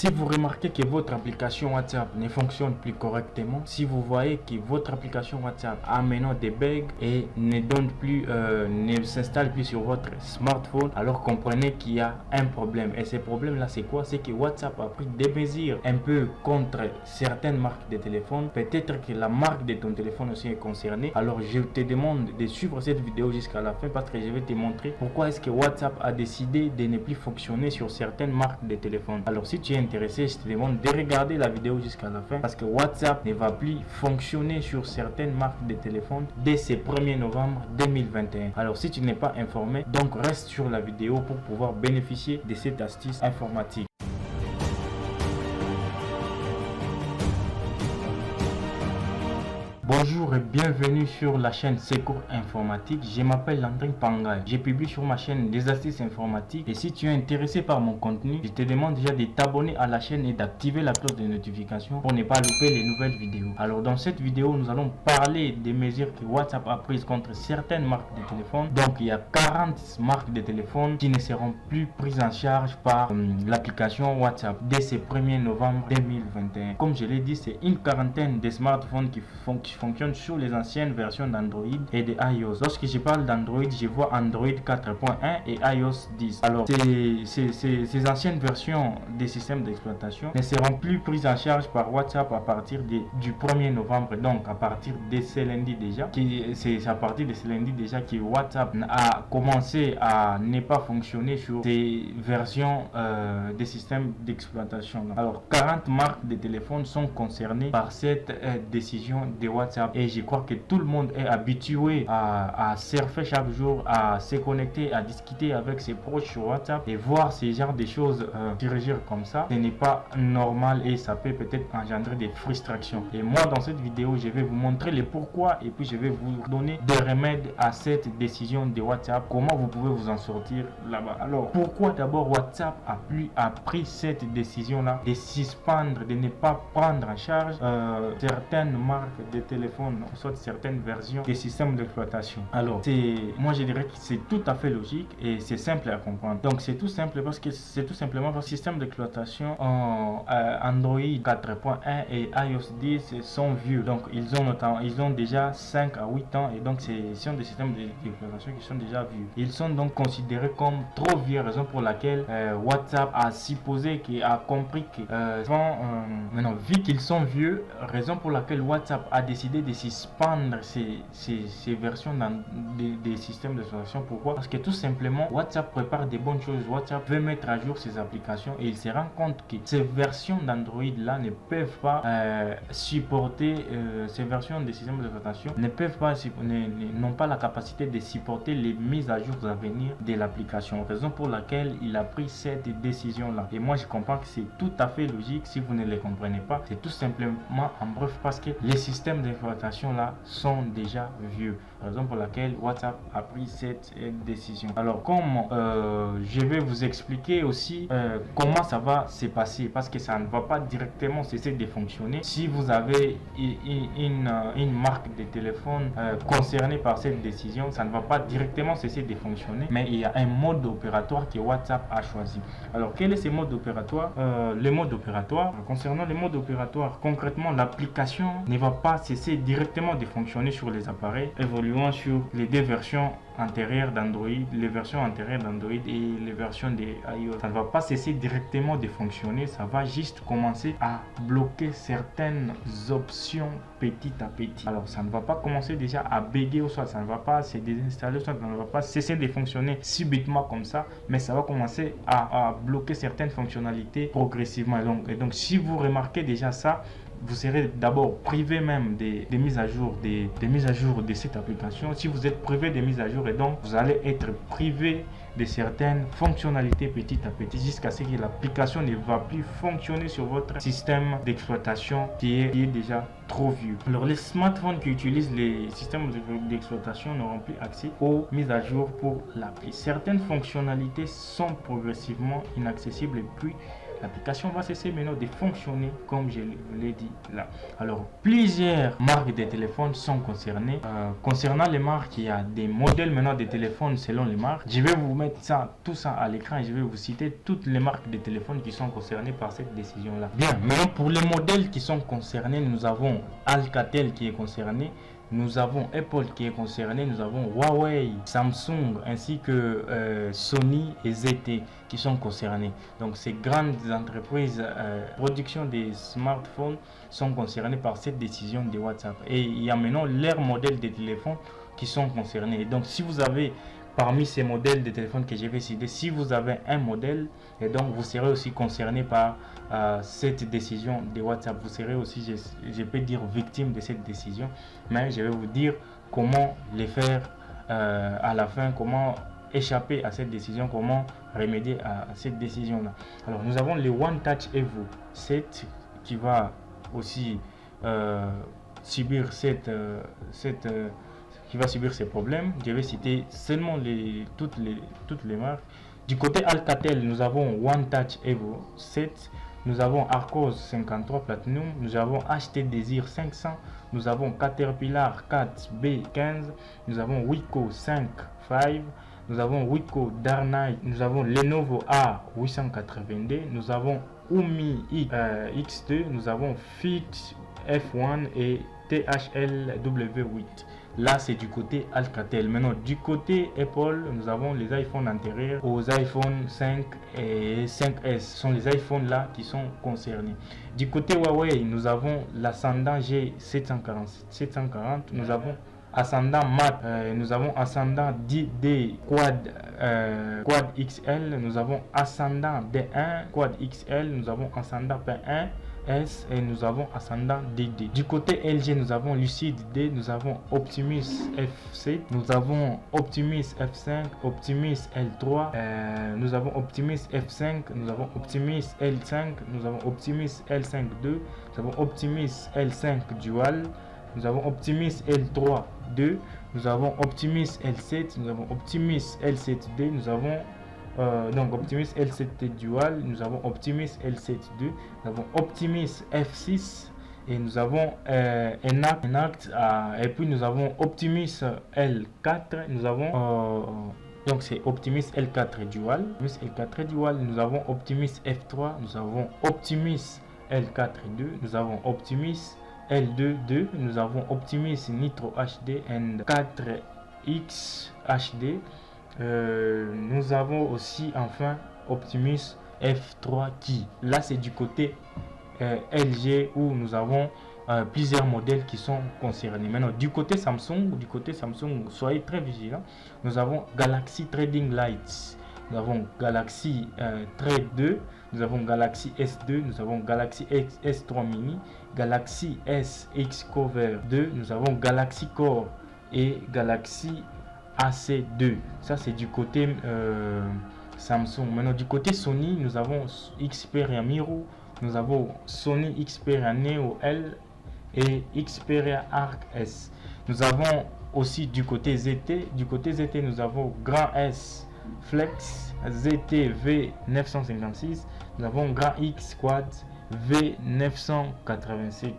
Si vous remarquez que votre application WhatsApp ne fonctionne plus correctement, si vous voyez que votre application WhatsApp a maintenant des bugs et ne s'installe plus sur votre smartphone, alors comprenez qu'il y a un problème. Et ce problème là, c'est quoi? C'est que WhatsApp a pris des mesures un peu contre certaines marques de téléphone. Peut-être que la marque de ton téléphone aussi est concernée. Alors je te demande de suivre cette vidéo jusqu'à la fin parce que je vais te montrer pourquoi est-ce que WhatsApp a décidé de ne plus fonctionner sur certaines marques de téléphone. Alors si tu es intéressé, je te demande de regarder la vidéo jusqu'à la fin parce que WhatsApp ne va plus fonctionner sur certaines marques de téléphone dès ce 1er novembre 2021. Alors si tu n'es pas informé, donc reste sur la vidéo pour pouvoir bénéficier de cette astuce informatique. Bonjour et bienvenue sur la chaîne Secours Informatique. Je m'appelle Landry Pangay. Je publie sur ma chaîne des astuces informatiques. Et si tu es intéressé par mon contenu, je te demande déjà de t'abonner à la chaîne et d'activer la cloche de notification pour ne pas louper les nouvelles vidéos. Alors dans cette vidéo, nous allons parler des mesures que WhatsApp a prises contre certaines marques de téléphone. Donc il y a 40 marques de téléphone qui ne seront plus prises en charge par l'application WhatsApp dès ce 1er novembre 2021. Comme je l'ai dit, c'est une quarantaine de smartphones qui fonctionne sur les anciennes versions d'Android et de iOS. Lorsque je parle d'Android, je vois Android 4.1 et iOS 10. Alors, ces anciennes versions des systèmes d'exploitation ne seront plus prises en charge par WhatsApp à partir du 1er novembre. Donc, à partir de ce lundi déjà, c'est à partir de ce lundi déjà que WhatsApp a commencé à ne pas fonctionner sur ces versions des systèmes d'exploitation. Alors, 40 marques de téléphones sont concernées par cette décision de WhatsApp et je crois que tout le monde est habitué à surfer chaque jour, à se connecter, à discuter avec ses proches sur WhatsApp et voir ces genres de choses surgir comme ça. Ce n'est pas normal et ça peut peut-être engendrer des frustrations. Et moi dans cette vidéo, je vais vous montrer les pourquoi et puis je vais vous donner des remèdes à cette décision de WhatsApp, comment vous pouvez vous en sortir là-bas. Alors pourquoi d'abord WhatsApp a pris cette décision là de suspendre, de ne pas prendre en charge certaines marques de téléphone, soit certaines versions des systèmes d'exploitation. Alors moi je dirais que c'est tout à fait logique et c'est simple à comprendre. Donc c'est tout simplement parce que le système d'exploitation Android 4.1 et iOS 10 sont vieux. Donc ils ont déjà 5 à 8 ans et donc ce sont des systèmes d'exploitation qui sont déjà vieux. Ils sont donc considérés comme trop vieux, raison pour laquelle WhatsApp a supposé qu'il a compris que maintenant vu qu'ils sont vieux, raison pour laquelle WhatsApp a décidé de suspendre ces versions des systèmes d'exploitation. Pourquoi? Parce que tout simplement WhatsApp prépare des bonnes choses. WhatsApp veut mettre à jour ses applications et il se rend compte que ces versions d'Android là ne peuvent pas supporter ces versions des systèmes d'exploitation n'ont pas la capacité de supporter les mises à jour à venir de l'application, raison pour laquelle il a pris cette décision là. Et moi je comprends que c'est tout à fait logique. Si vous ne le comprenez pas, c'est tout simplement en bref parce que les systèmes d'exploitation là sont déjà vieux, raison pour laquelle WhatsApp a pris cette décision. Alors comme je vais vous expliquer aussi comment ça va se passer, parce que ça ne va pas directement cesser de fonctionner si vous avez une marque de téléphone concernée par cette décision. Ça ne va pas directement cesser de fonctionner, mais il y a un mode opératoire que WhatsApp a choisi. Alors quel est ce mode opératoire? Le mode opératoire, concernant le mode opératoire, concrètement l'application ne va pas cesser directement de fonctionner sur les appareils évoluant sur les deux versions antérieures d'Android, les versions antérieures d'Android et les versions de iOS. Ça ne va pas cesser directement de fonctionner, ça va juste commencer à bloquer certaines options petit à petit. Alors ça ne va pas commencer déjà à bugger ou soit ça ne va pas se désinstaller, soit ça ne va pas cesser de fonctionner subitement comme ça, mais ça va commencer à bloquer certaines fonctionnalités progressivement. Et donc si vous remarquez déjà ça, vous serez d'abord privé même des mises à jour des mises à jour de cette application. Si vous êtes privé des mises à jour, et donc vous allez être privé de certaines fonctionnalités petit à petit jusqu'à ce que l'application ne va plus fonctionner sur votre système d'exploitation qui est déjà trop vieux. Alors les smartphones qui utilisent les systèmes d'exploitation n'auront plus accès aux mises à jour pour l'appli. Certaines fonctionnalités sont progressivement inaccessibles et puis l'application va cesser maintenant de fonctionner comme je vous l'ai dit là. Alors, plusieurs marques de téléphones sont concernées. Concernant les marques, il y a des modèles maintenant de téléphones selon les marques. Je vais vous mettre tout ça à l'écran et je vais vous citer toutes les marques de téléphones qui sont concernées par cette décision-là. Bien, maintenant pour les modèles qui sont concernés, nous avons Alcatel qui est concerné. Nous avons Apple qui est concerné, nous avons Huawei, Samsung ainsi que Sony et ZTE qui sont concernés. Donc ces grandes entreprises production des smartphones sont concernées par cette décision de WhatsApp. Et il y a maintenant leurs modèles de téléphone qui sont concernés. Et donc si vous avez parmi ces modèles de téléphone que je vais citer, si vous avez un modèle, et donc vous serez aussi concerné par cette décision de WhatsApp. Vous serez aussi, je peux dire, victime de cette décision, mais je vais vous dire comment les faire à la fin, comment échapper à cette décision, comment remédier à cette décision-là. Alors nous avons le One Touch Evo 7 qui va aussi subir qui va subir ces problèmes. Je vais citer seulement toutes les marques. Du côté Alcatel, nous avons One Touch Evo 7, nous avons Arcos 53 Platinum, nous avons HT Desir 500, nous avons Caterpillar 4B15, nous avons Wiko 5 nous avons Wiko Darnay, nous avons Lenovo A882, nous avons Umi X2, nous avons Fit F1 et THLW8. Là, c'est du côté Alcatel. Maintenant, du côté Apple, nous avons les iPhones antérieurs aux iPhone 5 et 5S. Ce sont les iPhones là qui sont concernés. Du côté Huawei, nous avons l'Ascendant G740. Nous avons Ascendant Mat, nous avons Ascendant D Quad XL, nous avons Ascendant D1 Quad XL, nous avons Ascendant P1 S et nous avons Ascendant DD. Du côté LG, nous avons Lucid D, nous avons Optimus F7, nous avons Optimus F5, Optimus L3, nous avons Optimus F5, nous avons Optimus L5, nous avons Optimus L5 2, nous avons Optimus L5 Dual, nous avons Optimus L3 2, nous avons Optimus L7, nous avons Optimus L7D, nous avons donc Optimus L7 Dual, nous avons Optimus L7 2, nous avons Optimus F6 et nous avons Enact et puis nous avons Optimus L4, nous avons donc c'est Optimus L4 Dual, nous avons Optimus F3, nous avons Optimus L4 2, nous avons Optimus L2, nous avons Optimus Nitro HD and 4X HD. Nous avons aussi enfin Optimus F3 qui, là c'est du côté LG où nous avons plusieurs modèles qui sont concernés. Maintenant du côté Samsung, soyez très vigilants. Nous avons Galaxy Trading Lights, nous avons Galaxy Trade 2, nous avons Galaxy S2, nous avons Galaxy S3 Mini, Galaxy S X Cover 2, nous avons Galaxy Core et Galaxy AC2. Ça c'est du côté Samsung. Maintenant du côté Sony, nous avons Xperia Miro, nous avons Sony Xperia Neo L et Xperia Arc S. Nous avons aussi du côté ZT, nous avons Grand S Flex ZT V956, nous avons Grand X Quad V987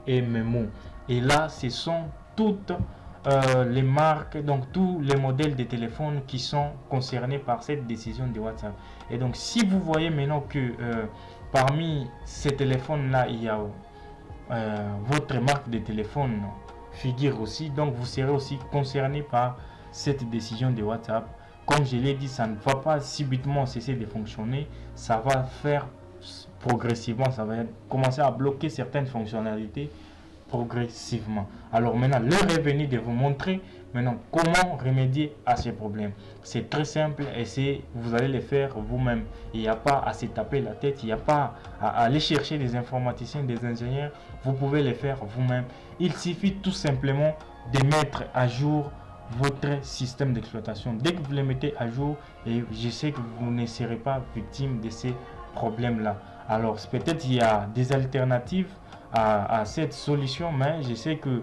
et Memo. Et là ce sont toutes les marques, donc tous les modèles de téléphones qui sont concernés par cette décision de WhatsApp. Et donc si vous voyez maintenant que parmi ces téléphones là il y a votre marque de téléphone figure aussi, donc vous serez aussi concerné par cette décision de WhatsApp. Comme je l'ai dit, ça ne va pas subitement cesser de fonctionner, ça va faire progressivement, ça va commencer à bloquer certaines fonctionnalités progressivement. Alors maintenant, l'heure est venue de vous montrer maintenant comment remédier à ces problèmes. C'est très simple et vous allez le faire vous-même. Il n'y a pas à se taper la tête, il n'y a pas à aller chercher des informaticiens, des ingénieurs. Vous pouvez le faire vous-même. Il suffit tout simplement de mettre à jour votre système d'exploitation. Dès que vous le mettez à jour, et je sais que vous ne serez pas victime de ces problèmes-là. Alors peut-être il y a des alternatives à cette solution, mais je sais que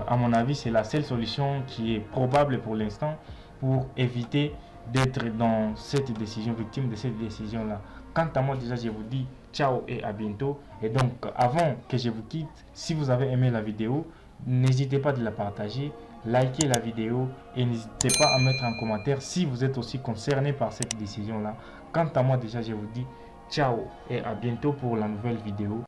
à mon avis c'est la seule solution qui est probable pour l'instant pour éviter d'être dans cette décision, victime de cette décision là. Quant à moi déjà, je vous dis ciao et à bientôt. Et donc avant que je vous quitte, si vous avez aimé la vidéo, n'hésitez pas de la partager, likez la vidéo et n'hésitez pas à mettre en commentaire si vous êtes aussi concerné par cette décision là. Quant à moi déjà, je vous dis ciao et à bientôt pour la nouvelle vidéo.